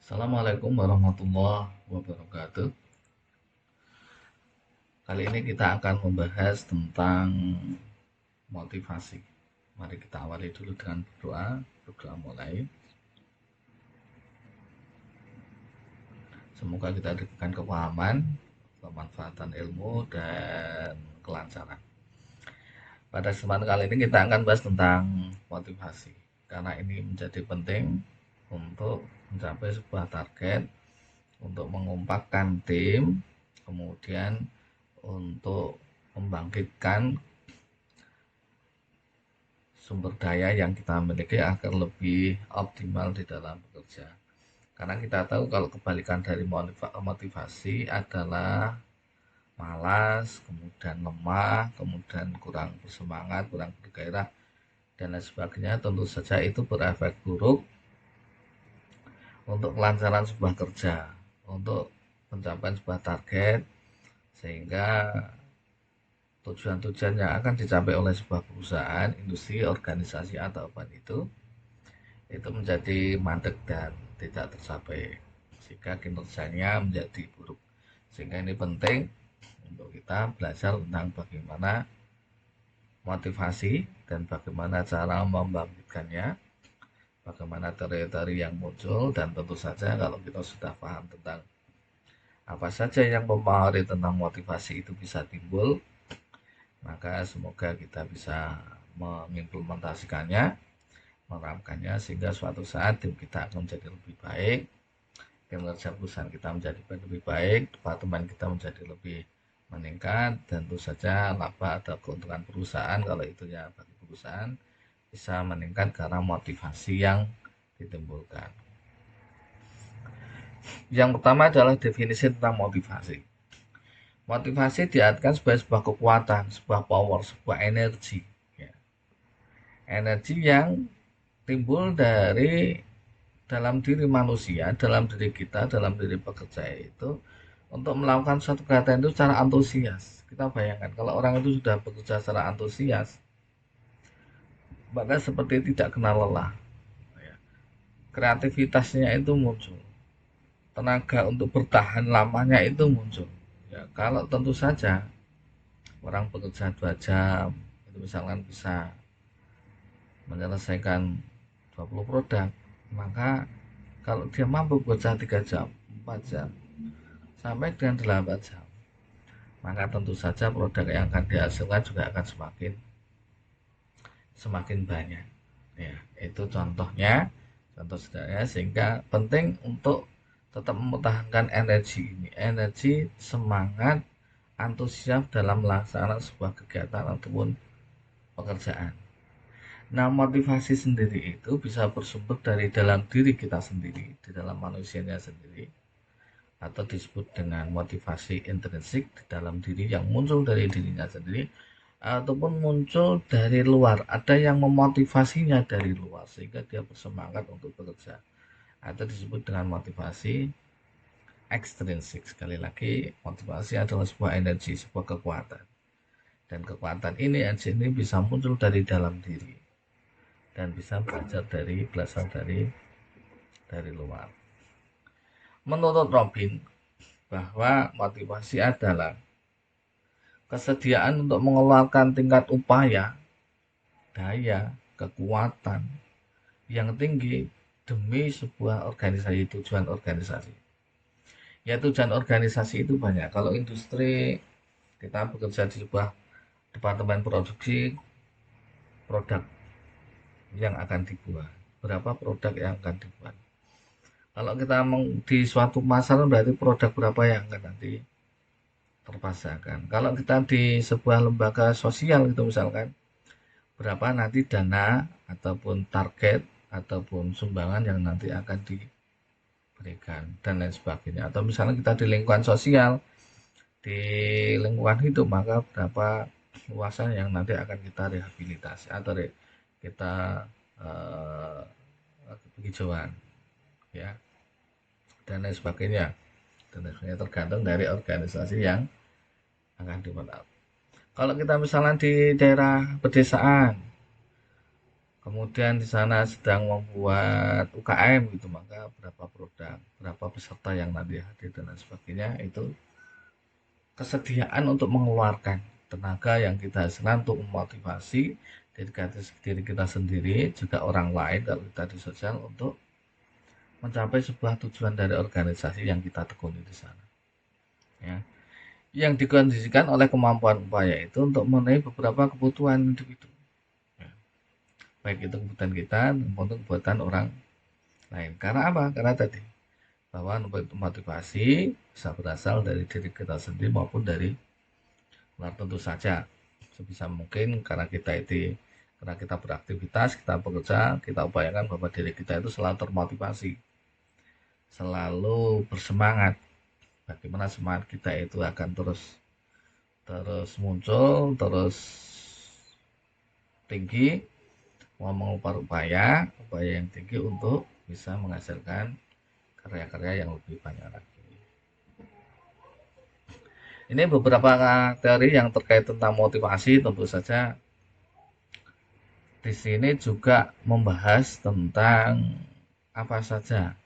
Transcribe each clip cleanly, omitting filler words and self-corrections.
Assalamualaikum warahmatullahi wabarakatuh. Kali ini kita akan membahas tentang motivasi. Mari kita awali dulu dengan berdoa. Berdoa mulai. Semoga kita diberikan kepahaman, kemanfaatan ilmu, dan kelancaran. Pada kesempatan kali ini kita akan bahas tentang motivasi. Karena ini menjadi penting untuk mencapai sebuah target, untuk mengompakkan tim, kemudian untuk membangkitkan sumber daya yang kita miliki agar lebih optimal di dalam bekerja. Karena kita tahu kalau kebalikan dari motivasi adalah malas, kemudian lemah, kemudian kurang bersemangat, kurang bergairah, dan lain sebagainya. Tentu saja itu berefek buruk untuk kelancaran sebuah kerja, untuk pencapaian sebuah target, sehingga tujuan-tujuan yang akan dicapai oleh sebuah perusahaan, industri, organisasi, atau apa itu menjadi mandek dan tidak tercapai, sehingga kinerjanya menjadi buruk. Sehingga ini penting untuk kita belajar tentang bagaimana motivasi dan bagaimana cara membangkitkannya, bagaimana teori-teori yang muncul, dan tentu saja kalau kita sudah paham tentang apa saja yang mempengaruhi tentang motivasi itu bisa timbul, maka semoga kita bisa mengimplementasikannya, menerapkannya, sehingga suatu saat tim kita akan menjadi lebih baik, kinerja perusahaan kita menjadi lebih baik, departemen kita menjadi lebih meningkat, dan tentu saja laba atau keuntungan perusahaan kalau itu ya bagi perusahaan bisa meningkat karena motivasi yang ditimbulkan. Yang pertama adalah definisi tentang motivasi. Motivasi diartikan sebagai sebuah kekuatan, sebuah power, sebuah energi. Ya. Energi yang timbul dari dalam diri manusia, dalam diri kita, dalam diri pekerja itu untuk melakukan suatu kegiatan itu secara antusias. Kita bayangkan kalau orang itu sudah bekerja secara antusias, maka seperti tidak kenal lelah. Ya. Kreativitasnya itu muncul, tenaga untuk bertahan lamanya itu muncul. Ya, kalau tentu saja orang bekerja 2 jam, itu misalkan bisa menyelesaikan 20 produk, maka kalau dia mampu bekerja 3 jam, 4 jam, sampai dengan 8 jam, maka tentu saja produk yang akan dihasilkan juga akan semakin banyak. Ya, itu contoh sederhana, sehingga penting untuk tetap mempertahankan energi ini, energi semangat, antusias dalam melaksanakan sebuah kegiatan ataupun pekerjaan. Nah, motivasi sendiri itu bisa bersumber dari dalam diri kita sendiri, di dalam manusianya sendiri, atau disebut dengan motivasi intrinsik di dalam diri yang muncul dari dirinya sendiri, ataupun muncul dari luar, ada yang memotivasinya dari luar sehingga dia bersemangat untuk bekerja, atau disebut dengan motivasi ekstrinsik. Sekali lagi, motivasi adalah sebuah energi, sebuah kekuatan, dan kekuatan ini, energi ini bisa muncul dari dalam diri dan bisa berasal dari luar. Menurut Robin, bahwa motivasi adalah kesediaan untuk mengeluarkan tingkat upaya, daya, kekuatan yang tinggi demi sebuah organisasi, tujuan organisasi. Ya, tujuan organisasi itu banyak. Kalau industri, kita bekerja di sebuah departemen produksi, produk yang akan dibuat, berapa produk yang akan dibuat. Kalau kita di suatu pasar, berarti produk berapa yang akan nanti terpasarkan. Kalau kita di sebuah lembaga sosial itu misalkan, berapa nanti dana ataupun target ataupun sumbangan yang nanti akan diberikan dan lain sebagainya. Atau misalnya kita di lingkungan sosial, di lingkungan hidup, maka berapa luasan yang nanti akan kita rehabilitasi atau kita eh, hijauan, ya, dan lain sebagainya. Dan lain sebagainya tergantung dari organisasi yang akan dibentuk. Kalau kita misalnya di daerah pedesaan, kemudian di sana sedang membuat UKM gitu, maka berapa produk, peserta yang nanti hadir dan lain sebagainya, itu kesediaan untuk mengeluarkan tenaga yang kita hasilkan untuk memotivasi diri kita sendiri, juga orang lain kalau kita di sosial, untuk mencapai sebuah tujuan dari organisasi yang kita tekuni di sana. Ya. Yang dikondisikan oleh kemampuan upaya itu untuk memenuhi beberapa kebutuhan individu. Ya. Baik itu kebutuhan kita maupun kebutuhan orang lain. Karena apa? Karena tadi bahwa motivasi bisa berasal dari diri kita sendiri maupun dari luar. Tentu saja sebisa mungkin karena kita beraktivitas, kita bekerja, kita upayakan bahwa diri kita itu selalu termotivasi, selalu bersemangat. Bagaimana semangat kita itu akan terus muncul, terus tinggi, mau upaya yang tinggi untuk bisa menghasilkan karya-karya yang lebih banyak lagi. Ini beberapa teori yang terkait tentang motivasi. Tentu saja di sini juga membahas tentang apa saja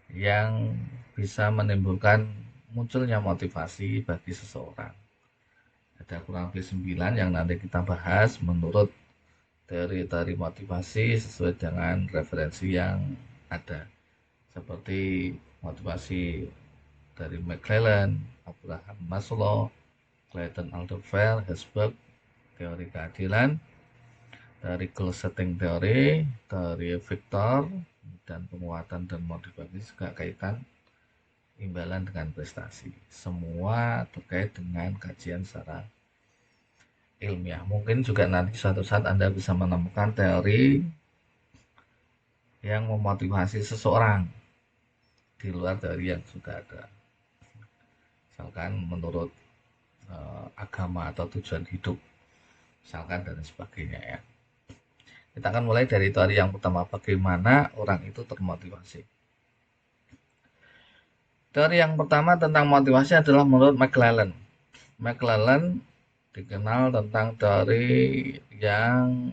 yang bisa menimbulkan munculnya motivasi bagi seseorang. Ada kurang lebih 9 yang nanti kita bahas menurut teori-teori motivasi sesuai dengan referensi yang ada, seperti motivasi dari McClellan, Abraham Maslow, Clayton Alderfer, Herzberg, teori keadilan, dari goal setting teori, teori Victor, dan penguatan dan motivasi juga kaitan imbalan dengan prestasi. Semua terkait dengan kajian secara ilmiah. Mungkin juga nanti suatu saat Anda bisa menemukan teori yang memotivasi seseorang di luar teori yang sudah ada. Misalkan menurut agama atau tujuan hidup, misalkan dan sebagainya ya. Kita akan mulai dari teori yang pertama, bagaimana orang itu termotivasi. Teori yang pertama tentang motivasi adalah menurut McClellan. McClellan dikenal tentang teori yang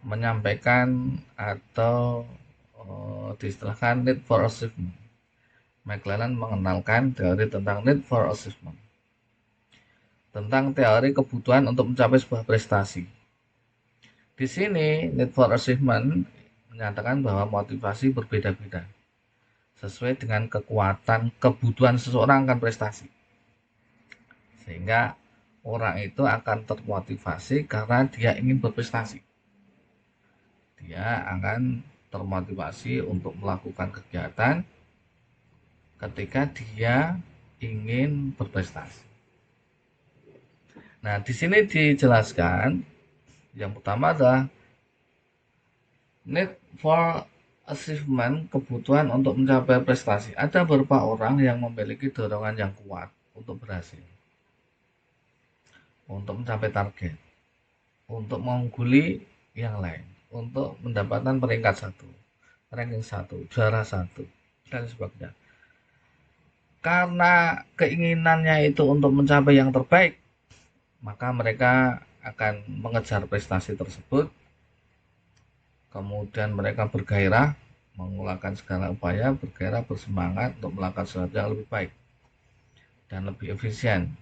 menyampaikan atau diistilahkan need for achievement. McClellan mengenalkan teori tentang need for achievement, tentang teori kebutuhan untuk mencapai sebuah prestasi. Di sini need for achievement menyatakan bahwa motivasi berbeda-beda sesuai dengan kekuatan kebutuhan seseorang akan prestasi, sehingga orang itu akan termotivasi karena dia ingin berprestasi. Dia akan termotivasi untuk melakukan kegiatan ketika dia ingin berprestasi. Nah, di sini dijelaskan yang pertama adalah need for achievement, kebutuhan untuk mencapai prestasi. Ada beberapa orang yang memiliki dorongan yang kuat untuk berhasil, untuk mencapai target, untuk mengungguli yang lain, untuk mendapatkan peringkat 1, ranking 1, juara 1, dan sebagainya. Karena keinginannya itu untuk mencapai yang terbaik, maka mereka akan mengejar prestasi tersebut. Kemudian mereka bergairah, mengulangi segala upaya, bergairah, bersemangat untuk melakukan sesuatu yang lebih baik dan lebih efisien.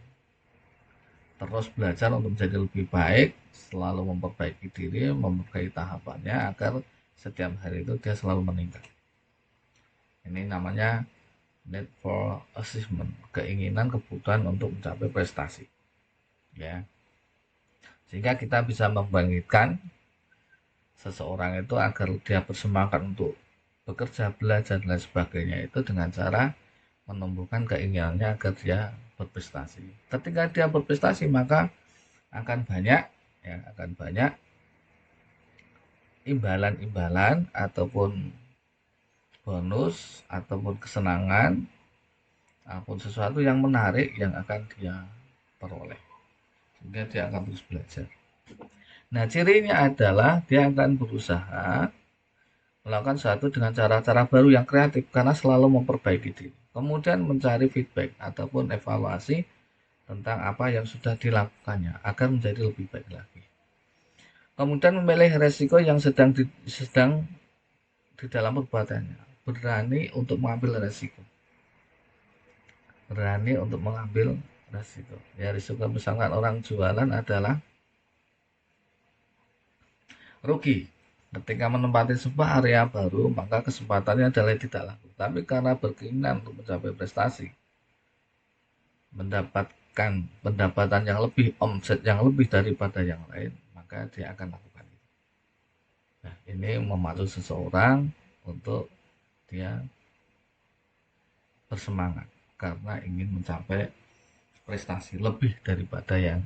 Terus belajar untuk menjadi lebih baik, selalu memperbaiki diri, memperbaiki tahapannya agar setiap hari itu dia selalu meningkat. Ini namanya need for achievement, keinginan, kebutuhan untuk mencapai prestasi. Ya. Sehingga kita bisa membangkitkan seseorang itu agar dia bersemangat untuk bekerja, belajar, dan sebagainya itu dengan cara menumbuhkan keinginannya agar dia berprestasi. Ketika dia berprestasi, maka akan banyak imbalan-imbalan ataupun bonus ataupun kesenangan ataupun sesuatu yang menarik yang akan dia peroleh, sehingga dia akan terus belajar. Nah, cirinya adalah dia akan berusaha melakukan sesuatu dengan cara-cara baru yang kreatif karena selalu memperbaiki diri. Kemudian mencari feedback ataupun evaluasi tentang apa yang sudah dilakukannya agar menjadi lebih baik lagi. Kemudian memilih resiko yang sedang di dalam perbuatannya. berani untuk mengambil resiko. Berani untuk mengambil resiko. Ya, risiko misalkan orang jualan adalah rugi. Ketika menempati sebuah area baru, maka kesempatannya adalah tidak laku. Tapi karena berkeinginan untuk mencapai prestasi, mendapatkan pendapatan yang lebih, omset yang lebih daripada yang lain, maka dia akan lakukan itu. Nah, ini memacu seseorang untuk dia bersemangat karena ingin mencapai prestasi lebih daripada yang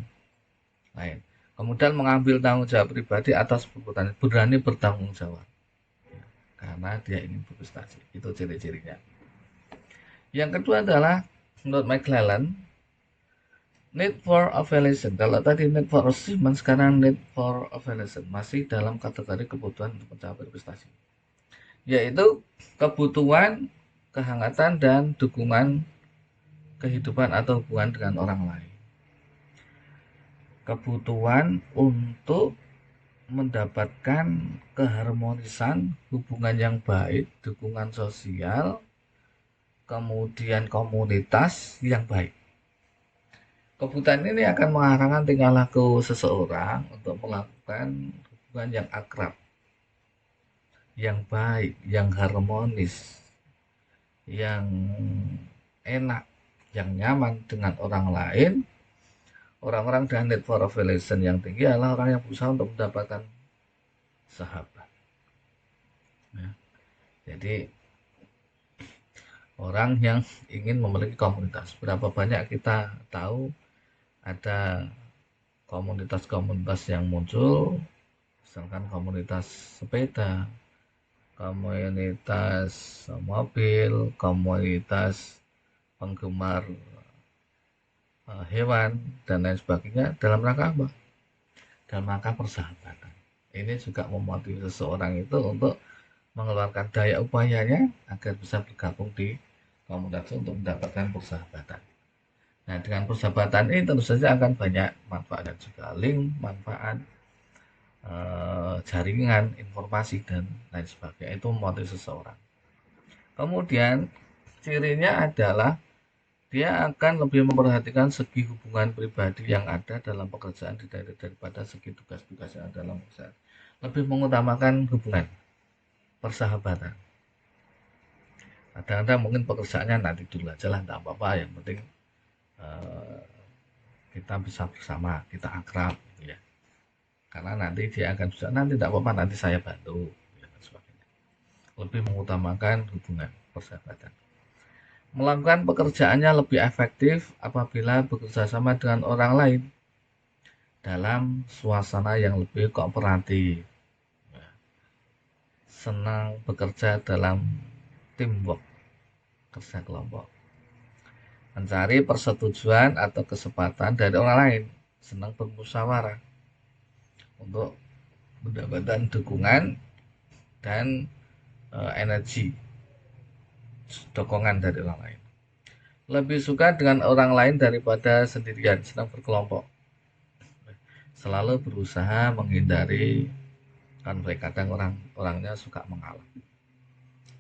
lain. Kemudian mengambil tanggung jawab pribadi atas perbuatan, berani bertanggung jawab karena dia ingin berprestasi. Itu ciri-cirinya. Yang kedua adalah menurut McClellan, need for evaluation. Kalau tadi need for achievement, sekarang need for evaluation. Masih dalam kategori kebutuhan untuk mencapai prestasi. Yaitu kebutuhan, kehangatan, dan dukungan kehidupan atau hubungan dengan orang lain. Kebutuhan untuk mendapatkan keharmonisan, hubungan yang baik, dukungan sosial, kemudian komunitas yang baik. Kebutuhan ini akan mengarahkan tingkah laku seseorang untuk melakukan hubungan yang akrab, yang baik, yang harmonis, yang enak, yang nyaman dengan orang lain. Orang-orang dengan need for evaluation yang tinggi adalah orang yang berusaha untuk mendapatkan sahabat. Ya. Jadi orang yang ingin memiliki komunitas. Berapa banyak kita tahu ada komunitas-komunitas yang muncul, misalkan komunitas sepeda, komunitas mobil, komunitas penggemar hewan, dan lain sebagainya. Dalam rangka apa? Dalam rangka persahabatan. Ini juga memotivasi seseorang itu untuk mengeluarkan daya upayanya agar bisa bergabung di komunitas untuk mendapatkan persahabatan. Nah, dengan persahabatan ini tentu saja akan banyak manfaat dan juga link, manfaat, jaringan, informasi, dan lain sebagainya. Itu memotivasi seseorang. Kemudian, cirinya adalah dia akan lebih memperhatikan segi hubungan pribadi yang ada dalam pekerjaan daripada segi tugas-tugas yang ada dalam pekerjaan. Lebih mengutamakan hubungan, persahabatan. Kadang-kadang mungkin pekerjaannya nanti dulu aja lah, tidak apa-apa. Yang penting kita bisa bersama, kita akrab, gitu ya. Karena nanti dia akan bisa, nanti tidak apa-apa, nanti saya bantu, dan sebagainya. Lebih mengutamakan hubungan, persahabatan. Melakukan pekerjaannya lebih efektif apabila bekerja sama dengan orang lain dalam suasana yang lebih kooperatif. Senang bekerja dalam teamwork, kerja kelompok. Mencari persetujuan atau kesempatan dari orang lain. Senang bermusyawarah untuk mendapatkan dukungan dan energi, dokongan dari orang lain. Lebih suka dengan orang lain daripada sendirian, senang berkelompok. Selalu berusaha menghindari konflik. Kadang orangnya suka mengalah.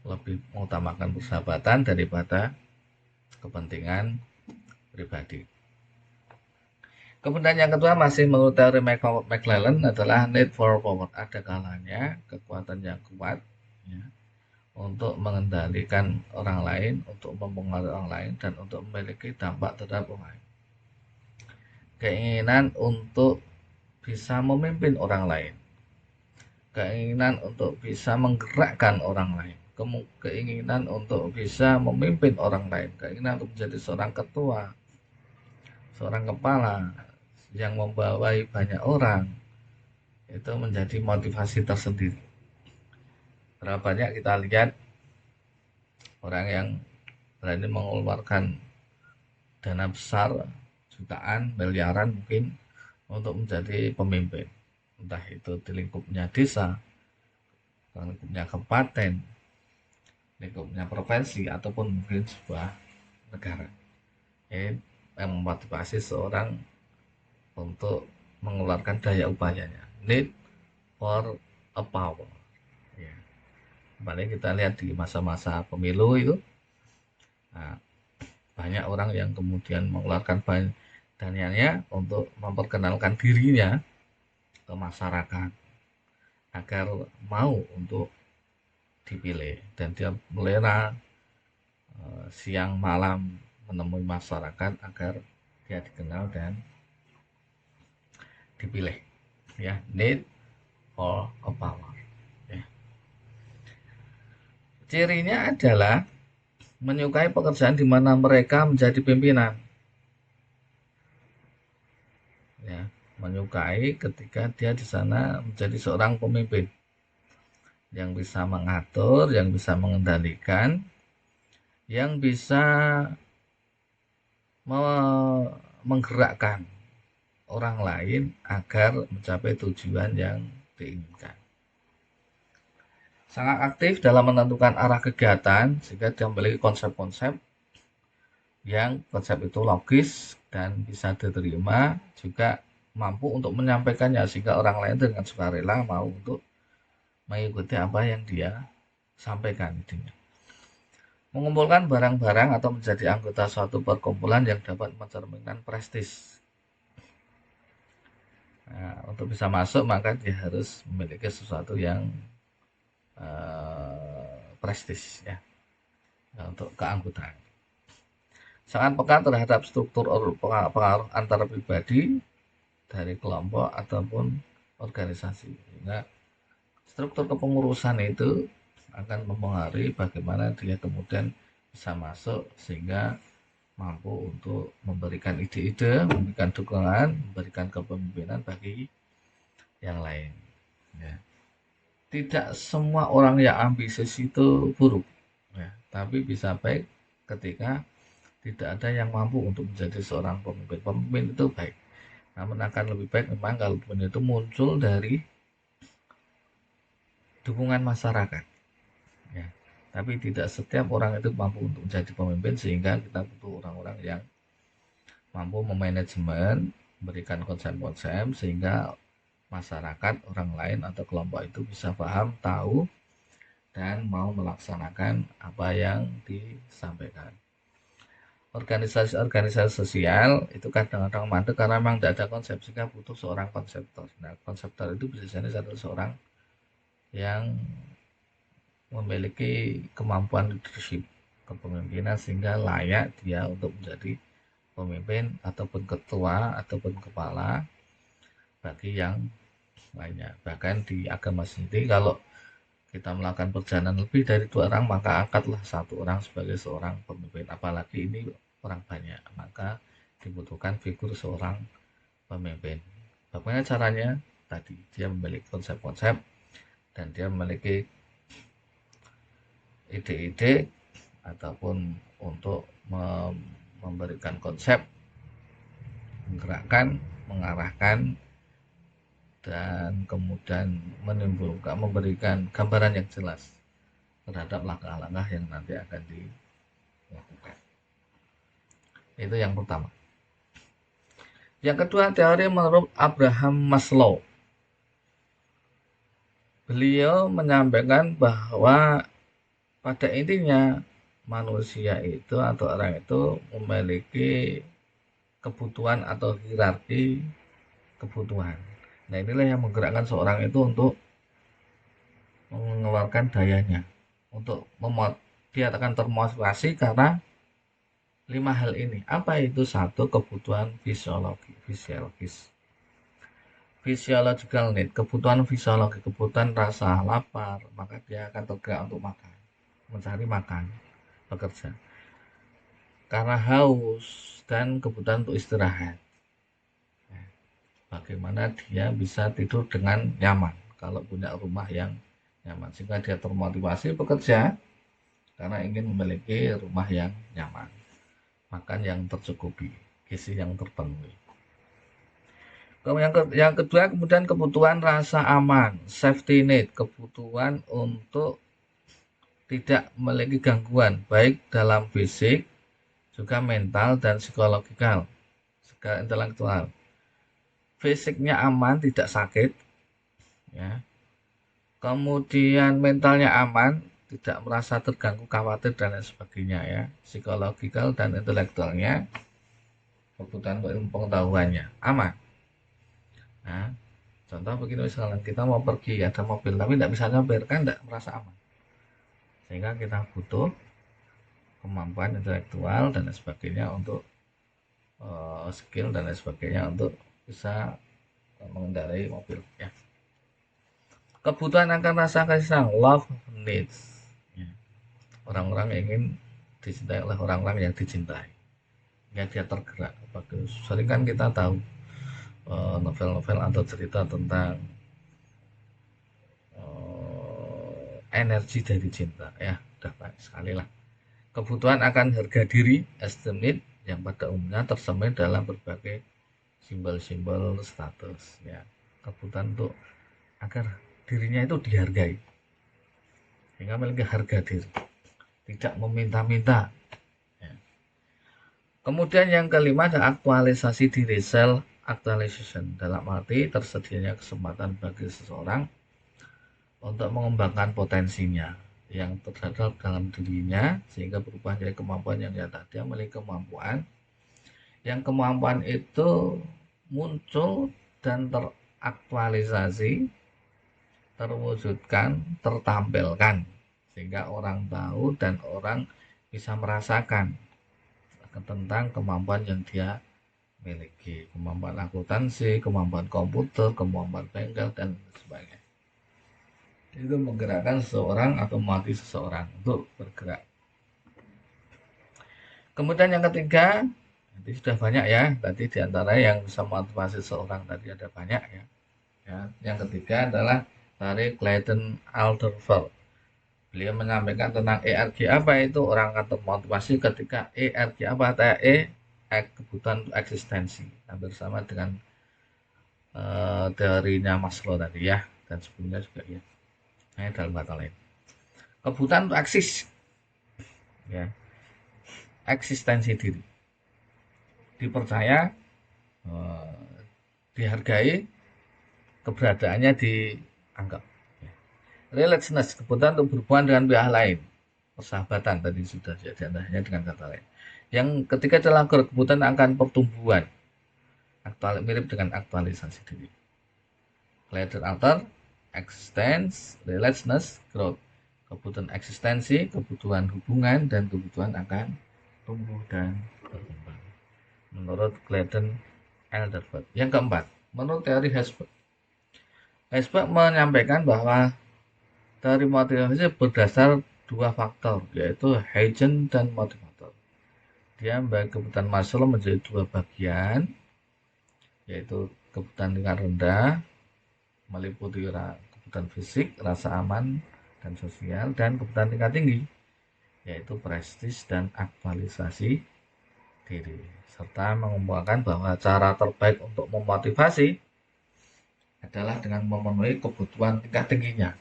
Lebih mengutamakan persahabatan daripada kepentingan pribadi. Kemudian yang kedua, masih menurut teori McClellan, adalah need for power. Ada kalanya kekuatan yang kuat ya, untuk mengendalikan orang lain, untuk mempengaruhi orang lain, dan untuk memiliki dampak terhadap orang lain. Keinginan untuk bisa memimpin orang lain, keinginan untuk bisa menggerakkan orang lain, keinginan untuk bisa memimpin orang lain, keinginan untuk menjadi seorang ketua, seorang kepala yang membawai banyak orang, itu menjadi motivasi tersendiri. Berapa banyak kita lihat orang yang berani mengeluarkan dana besar, jutaan, miliaran mungkin, untuk menjadi pemimpin. Entah itu di lingkupnya desa, lingkupnya kabupaten, lingkupnya provinsi, ataupun mungkin sebuah negara. Ini yang memotivasi seorang untuk mengeluarkan daya upayanya. Need for a power. Ya. Apalagi kita lihat di masa-masa pemilu itu, nah, banyak orang yang kemudian mengeluarkan dananya untuk memperkenalkan dirinya ke masyarakat agar mau untuk dipilih, dan dia melena siang malam menemui masyarakat agar dia dikenal dan dipilih, ya, need for a power, ya. Cirinya adalah menyukai pekerjaan di mana mereka menjadi pimpinan, ya, menyukai ketika dia di sana menjadi seorang pemimpin yang bisa mengatur, yang bisa mengendalikan, yang bisa menggerakkan orang lain agar mencapai tujuan yang diinginkan. Sangat aktif dalam menentukan arah kegiatan sehingga dia memiliki konsep-konsep yang konsep itu logis dan bisa diterima, juga mampu untuk menyampaikannya sehingga orang lain dengan sukarela mau untuk mengikuti apa yang dia sampaikan intinya. Mengumpulkan barang-barang atau menjadi anggota suatu perkumpulan yang dapat mencerminkan prestis. Nah, untuk bisa masuk maka dia harus memiliki sesuatu yang prestis, ya, untuk keanggotaan. Sangat peka terhadap struktur pengaruh antara pribadi dari kelompok ataupun organisasi. Sehingga struktur kepengurusan itu akan mempengaruhi bagaimana dia kemudian bisa masuk sehingga mampu untuk memberikan ide-ide, memberikan dukungan, memberikan kepemimpinan bagi yang lain, ya. Tidak semua orang yang ambisius itu buruk, ya, tapi bisa baik ketika tidak ada yang mampu untuk menjadi seorang pemimpin. Pemimpin itu baik, namun akan lebih baik memang kalau pemimpin itu muncul dari dukungan masyarakat, ya. Tapi tidak setiap orang itu mampu untuk menjadi pemimpin, sehingga kita butuh orang-orang yang mampu memanajemen, memberikan konsep-konsep sehingga masyarakat, orang lain atau kelompok itu bisa paham, tahu, dan mau melaksanakan apa yang disampaikan. Organisasi-organisasi sosial itu kadang-kadang mandek karena memang tidak ada konsep, sehingga butuh seorang konseptor. Nah, konseptor itu bisa jadi satu seorang yang memiliki kemampuan leadership, kepemimpinan, sehingga layak dia untuk menjadi pemimpin ataupun ketua ataupun kepala bagi yang lainnya. Bahkan di agama sendiri, kalau kita melakukan perjalanan lebih dari 2 orang, maka angkatlah 1 orang sebagai seorang pemimpin. Apalagi ini orang banyak, maka dibutuhkan figur seorang pemimpin. Bagaimana caranya? Tadi dia memiliki konsep-konsep dan dia memiliki ide-ide ataupun untuk memberikan konsep, menggerakkan, mengarahkan, dan kemudian menimbulkan, memberikan gambaran yang jelas terhadap langkah-langkah yang nanti akan dilakukan. Itu yang pertama. Yang kedua, teori menurut Abraham Maslow. Beliau menyampaikan bahwa pada intinya manusia itu atau orang itu memiliki kebutuhan atau hierarki kebutuhan. Nah, inilah yang menggerakkan seorang itu untuk mengeluarkan dayanya, untuk dia akan termotivasi karena 5 hal ini. Apa itu? 1, kebutuhan fisiologis. Physiological need, kebutuhan fisiologi, kebutuhan rasa lapar, maka dia akan tergerak untuk makan, mencari makan, bekerja. Karena haus dan kebutuhan untuk istirahat. Bagaimana dia bisa tidur dengan nyaman kalau punya rumah yang nyaman, sehingga dia termotivasi bekerja karena ingin memiliki rumah yang nyaman, makan yang tercukupi, gizi yang terpenuhi. Yang kedua, kemudian kebutuhan rasa aman, safety need, kebutuhan untuk tidak memiliki gangguan baik dalam fisik, juga mental dan psikologikal, juga intelektual. Fisiknya aman, tidak sakit, ya. Kemudian mentalnya aman, tidak merasa terganggu, khawatir dan lain sebagainya ya. Psikologikal dan intelektualnya, kebutuhan untuk ilmu pengetahuannya aman. Nah, contoh begini, misalnya kita mau pergi ada mobil tapi tidak bisa nyopir, kan tidak merasa aman. Sehingga kita butuh kemampuan intelektual dan lain sebagainya untuk skill dan lain sebagainya untuk bisa mengendarai mobil ya. Kebutuhan akan rasa kasih sayang, love needs ya. Orang-orang ingin dicintai oleh orang-orang yang dicintai ya, dia tergerak. Sering kan kita tahu novel-novel atau cerita tentang energi dari cinta ya, udah banyak sekali lah. Kebutuhan akan harga diri, esteem need, yang pada umumnya tersemin dalam berbagai simbol-simbol status ya. Kebutuhan untuk agar dirinya itu dihargai, sehingga memiliki harga diri, tidak meminta-minta ya. Kemudian yang kelima ada aktualisasi diri, self actualization, dalam arti tersedianya kesempatan bagi seseorang untuk mengembangkan potensinya yang terdapat dalam dirinya sehingga berubah menjadi kemampuan yang nyata. Dia memiliki kemampuan, yang kemampuan itu muncul dan teraktualisasi, terwujudkan, tertampilkan sehingga orang tahu dan orang bisa merasakan tentang kemampuan yang dia miliki, kemampuan akuntansi, kemampuan komputer, kemampuan bengkel dan sebagainya. Itu menggerakkan seseorang atau melatih seseorang untuk bergerak. Kemudian yang ketiga, nanti sudah banyak ya, tadi diantara yang bisa motivasi seseorang tadi ada banyak ya. Yang ketiga adalah dari Clayton Alderfer. Beliau menyampaikan tentang ERG. Apa itu? Orang akan termotivasi ketika ERG apa? Kebutuhan untuk eksistensi. Hampir sama dengan teorinya Maslow tadi ya, dan sebelumnya juga ya. Nah, dalam kata lain, kebutuhan untuk eksis ya, eksistensi diri, dipercaya, dihargai, keberadaannya dianggap. Relatedness, kebutuhan untuk berhubungan dengan pihak lain, persahabatan tadi sudah jadi hanya dengan kata lain. Yang ketiga adalah kebutuhan akan pertumbuhan, mirip dengan aktualisasi diri. Later alter, existence, relatedness, growth. Kebutuhan eksistensi, kebutuhan hubungan, dan kebutuhan akan tumbuh dan berkembang. Menurut Clayton Alderfer. Yang keempat, menurut teori Herzberg. Herzberg menyampaikan bahwa teori motivasi berdasar dua faktor, yaitu agent dan motivator. Dia membagi kebutuhan Maslow menjadi dua bagian, yaitu kebutuhan tingkat rendah, meliputi kebutuhan fisik, rasa aman dan sosial, dan kebutuhan tingkat tinggi, yaitu prestis dan aktualisasi diri, serta mengumpulkan bahwa cara terbaik untuk memotivasi adalah dengan memenuhi kebutuhan tingkat tingginya.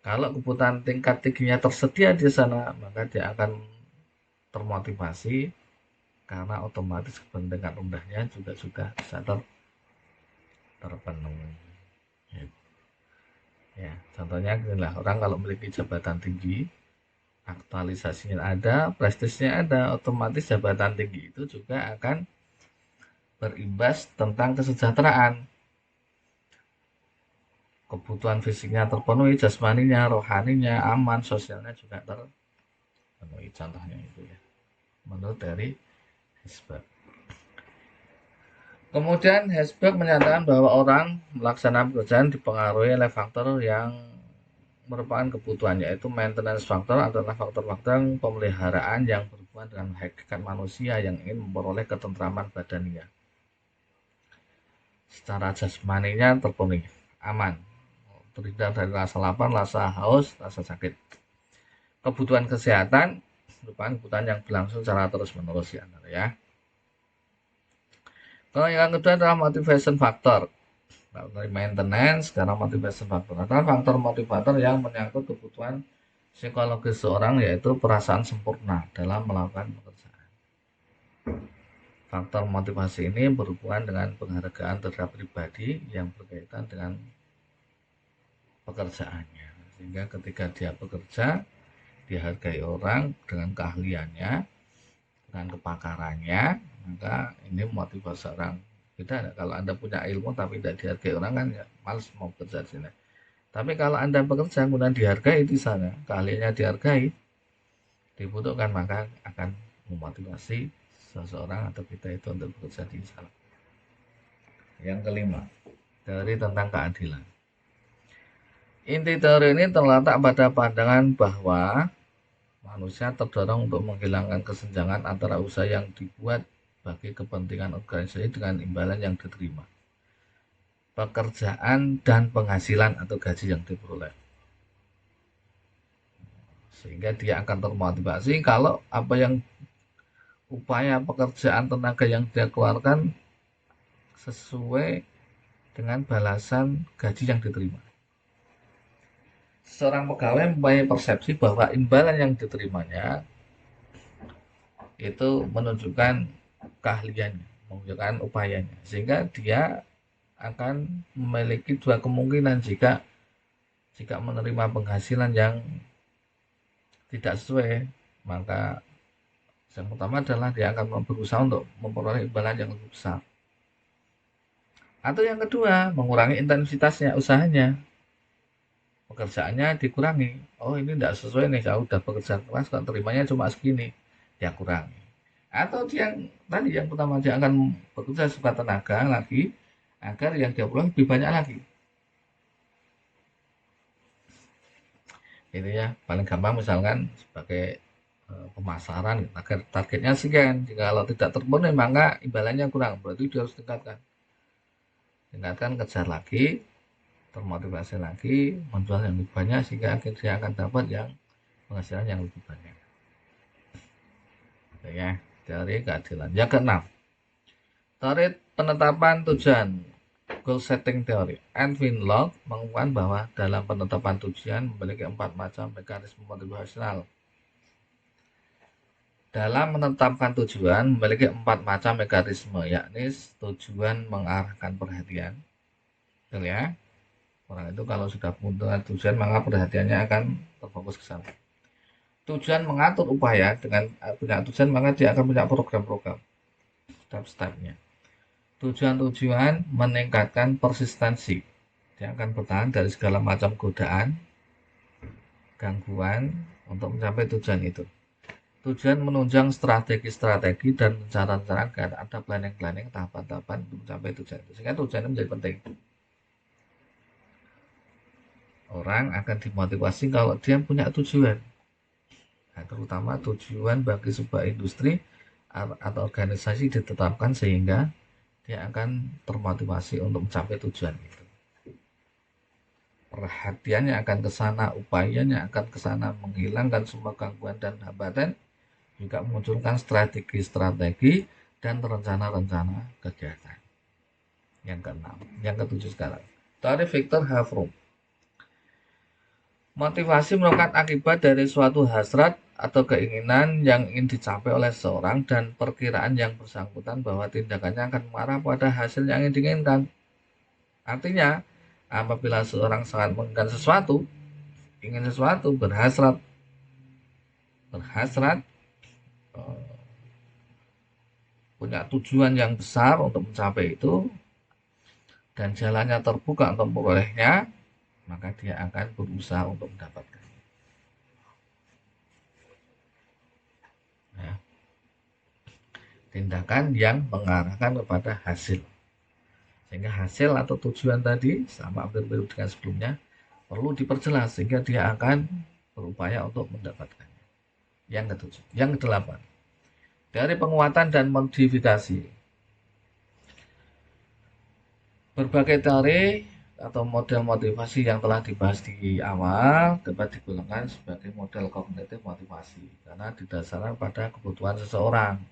Kalau kebutuhan tingkat tingginya tersedia di sana, maka dia akan termotivasi karena otomatis kebutuhan tingkat rendahnya juga sudah bisa terpenuhi. Ya, contohnya inilah, orang kalau memiliki jabatan tinggi, aktualisasinya ada, prestisnya ada, otomatis jabatan tinggi itu juga akan berimbas tentang kesejahteraan. Kebutuhan fisiknya terpenuhi, jasmaninya, rohaninya aman, sosialnya juga terpenuhi. Contohnya itu ya, menurut dari Herzberg. Kemudian Herzberg menyatakan bahwa orang melaksanakan pekerjaan dipengaruhi oleh faktor yang merupakan kebutuhan, yaitu maintenance factor adalah faktor-faktor pemeliharaan yang berhubungan dengan hakikat manusia yang ingin memperoleh ketentraman badania. Secara jasmaninya terpenuhi, aman, terhindar dari rasa lapar, rasa haus, rasa sakit. Kebutuhan kesehatan merupakan kebutuhan yang berlangsung secara terus-menerus ya. Kalau yang kedua adalah motivation factor. Dari maintenance, sekarang motivation factor adalah faktor motivator yang menyangkut kebutuhan psikologis seorang, yaitu perasaan sempurna dalam melakukan pekerjaan. Faktor motivasi ini berhubungan dengan penghargaan terhadap pribadi yang berkaitan dengan pekerjaannya. Sehingga ketika dia bekerja, dihargai orang dengan keahliannya, dengan kepakarannya, maka ini motivasi orang. Beda kalau Anda punya ilmu tapi tidak dihargai orang kan ya males mau bekerja di sini. Tapi kalau Anda bekerja kemudian dihargai di sana, keahliannya dihargai, dibutuhkan, maka akan memotivasi seseorang atau kita itu untuk bekerja di sana. Yang kelima, teori tentang keadilan. Inti teori ini terletak pada pandangan bahwa manusia terdorong untuk menghilangkan kesenjangan antara usaha yang dibuat bagi kepentingan organisasi dengan imbalan yang diterima, pekerjaan dan penghasilan atau gaji yang diperoleh. Sehingga dia akan termotivasi kalau apa yang upaya pekerjaan tenaga yang dia keluarkan sesuai dengan balasan gaji yang diterima. Seorang pegawai mempunyai persepsi bahwa imbalan yang diterimanya itu menunjukkan keahliannya, menunjukkan upayanya, sehingga dia akan memiliki dua kemungkinan jika menerima penghasilan yang tidak sesuai, maka yang pertama adalah dia akan berusaha untuk memperoleh imbalan yang lebih besar, atau yang kedua mengurangi intensitasnya usahanya, pekerjaannya dikurangi. Oh ini tidak sesuai nih, saya udah bekerja keras kok terimanya cuma segini, ya kurangi. Atau yang tadi yang pertama dia akan bekerja sekuat tenaga lagi agar yang dia peroleh lebih banyak lagi. Ini ya paling gampang misalkan sebagai pemasaran agar targetnya sekian, jika kalau tidak terpenuhi maka imbalannya kurang, berarti dia harus tingkatkan, kejar lagi, termotivasi lagi, menjual yang lebih banyak sehingga akhirnya dia akan dapat yang penghasilan yang lebih banyak. Oke ya, teori keadilan. Yang keenam, teori penetapan tujuan, goal setting theory. Edwin Locke mengungkapkan bahwa dalam penetapan tujuan memiliki 4 macam mekanisme motivasional. Dalam menetapkan tujuan memiliki 4 macam mekanisme, yakni tujuan mengarahkan perhatian. Betul ya? Orang itu kalau sudah punya tujuan maka perhatiannya akan terfokus ke sana. Tujuan mengatur upaya, dengan punya tujuan maka dia akan punya program-program, step-stepnya. Tujuan-tujuan meningkatkan persistensi, dia akan bertahan dari segala macam godaan, gangguan untuk mencapai tujuan itu. Tujuan menunjang strategi-strategi dan rencana-rencana agar ada planning-planning, tahapan-tahapan untuk mencapai tujuan itu. Sehingga tujuan itu menjadi penting. Orang akan dimotivasi kalau dia punya tujuan. Nah, terutama tujuan bagi sebuah industri atau organisasi ditetapkan sehingga dia akan termotivasi untuk mencapai tujuan itu. Perhatiannya akan ke sana, upayanya akan ke sana, menghilangkan semua gangguan dan hambatan, juga memunculkan strategi-strategi dan rencana-rencana kegiatan. Yang keenam, yang ketujuh sekarang, teori Victor Havrum. Motivasi merupakan akibat dari suatu hasrat atau keinginan yang ingin dicapai oleh seseorang dan perkiraan yang bersangkutan bahwa tindakannya akan mengarah pada hasil yang ingin diinginkan. Artinya, apabila seseorang sangat menginginkan sesuatu, berhasrat, punya tujuan yang besar untuk mencapai itu, dan jalannya terbuka untuk memperolehnya, maka dia akan berusaha untuk mendapatkan. Ya. Tindakan yang mengarahkan kepada hasil, sehingga hasil atau tujuan tadi sama hampir dengan sebelumnya perlu diperjelas sehingga dia akan berupaya untuk mendapatkannya. Yang ketujuh, yang kedelapan, teori penguatan dan modifikasi. Berbagai teori atau model motivasi yang telah dibahas di awal dapat digolongkan sebagai model kognitif motivasi karena didasarkan pada kebutuhan seseorang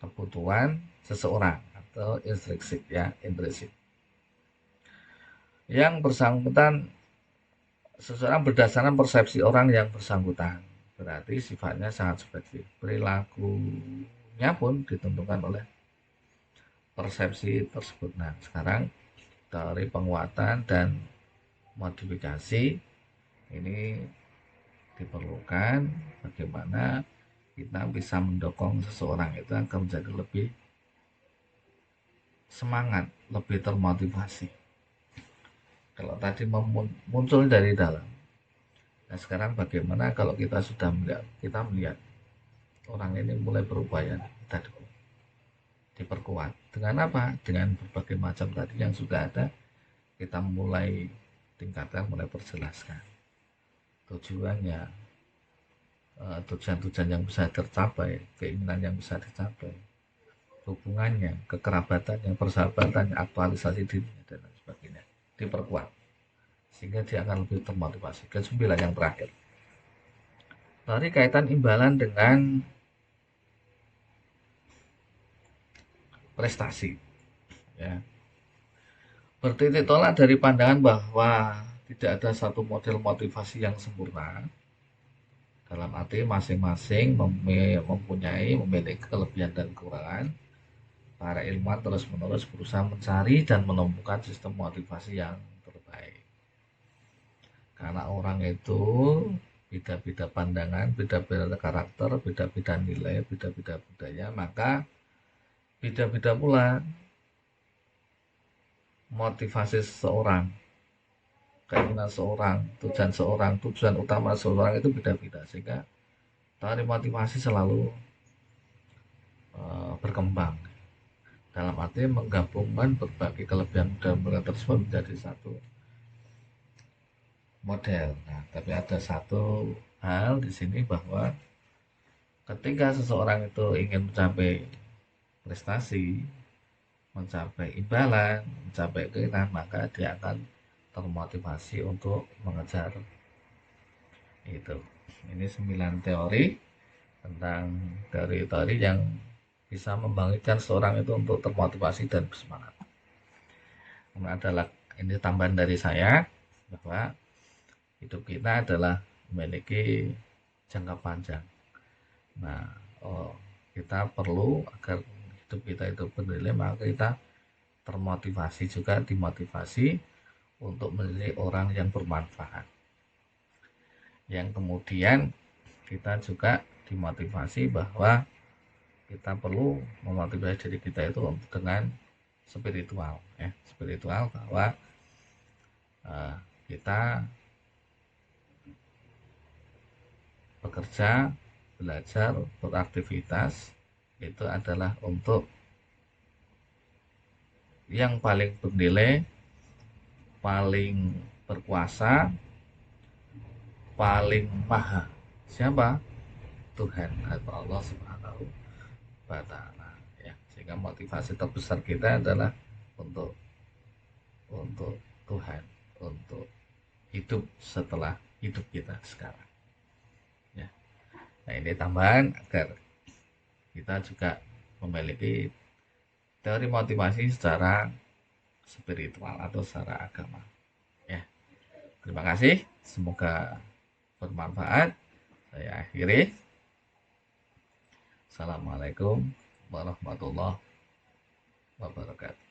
atau intrinsik ya, yang bersangkutan seseorang berdasarkan persepsi orang yang bersangkutan, berarti sifatnya sangat subjektif. Perilakunya pun ditentukan oleh persepsi tersebut. Nah, sekarang teori penguatan dan modifikasi ini diperlukan bagaimana kita bisa mendukung seseorang itu agar menjadi lebih semangat, lebih termotivasi. Kalau tadi muncul dari dalam, nah sekarang bagaimana kalau kita sudah melihat orang ini mulai berupaya, kita diperkuat dengan apa? Dengan berbagai macam tadi yang sudah ada, kita mulai tingkatkan, mulai perjelaskan tujuannya, tujuan-tujuan yang bisa tercapai, keinginan yang bisa dicapai, hubungannya, kekerabatannya, persahabatannya, aktualisasi dirinya dan lain sebagainya diperkuat sehingga dia akan lebih termotivasi. Kesembilan yang terakhir, tadi kaitan imbalan dengan prestasi, ya. Bertitik tolak dari pandangan bahwa tidak ada satu model motivasi yang sempurna, dalam arti masing-masing memiliki kelebihan dan kekurangan. Para ilmuwan terus-menerus berusaha mencari dan menemukan sistem motivasi yang terbaik. Karena orang itu beda-beda pandangan, beda-beda karakter, beda-beda nilai, beda-beda budaya, maka beda-beda pula motivasi seseorang, keinginan seorang, tujuan utama seseorang itu beda-beda, sehingga teori motivasi selalu berkembang dalam arti menggabungkan berbagai kelebihan dan kekurangan tersebut menjadi satu model. Nah, tapi ada satu hal di sini bahwa ketika seseorang itu ingin mencapai prestasi, mencapai imbalan, mencapai keinginan, maka dia akan termotivasi untuk mengejar itu. Ini 9 teori tentang teori-teori yang bisa membangkitkan seorang itu untuk termotivasi dan bersemangat. Kemudian adalah ini tambahan dari saya bahwa hidup kita adalah memiliki jangka panjang. Nah, kita perlu agar hidup kita itu bernilai, maka kita termotivasi juga, dimotivasi untuk menjadi orang yang bermanfaat. Yang kemudian kita juga dimotivasi bahwa kita perlu memotivasi diri kita itu dengan spiritual, ya, spiritual bahwa kita bekerja, belajar, beraktivitas itu adalah untuk yang paling bernilai, paling berkuasa, paling maha. Siapa? Tuhan atau Allah Subhanahu wa Ta'ala, ya. Sehingga motivasi terbesar kita adalah untuk Tuhan, untuk hidup setelah hidup kita sekarang, ya. Nah, ini tambahan agar kita juga memiliki teori motivasi secara spiritual atau secara agama, ya. Terima kasih, semoga bermanfaat. Saya akhiri. Assalamualaikum warahmatullahi wabarakatuh.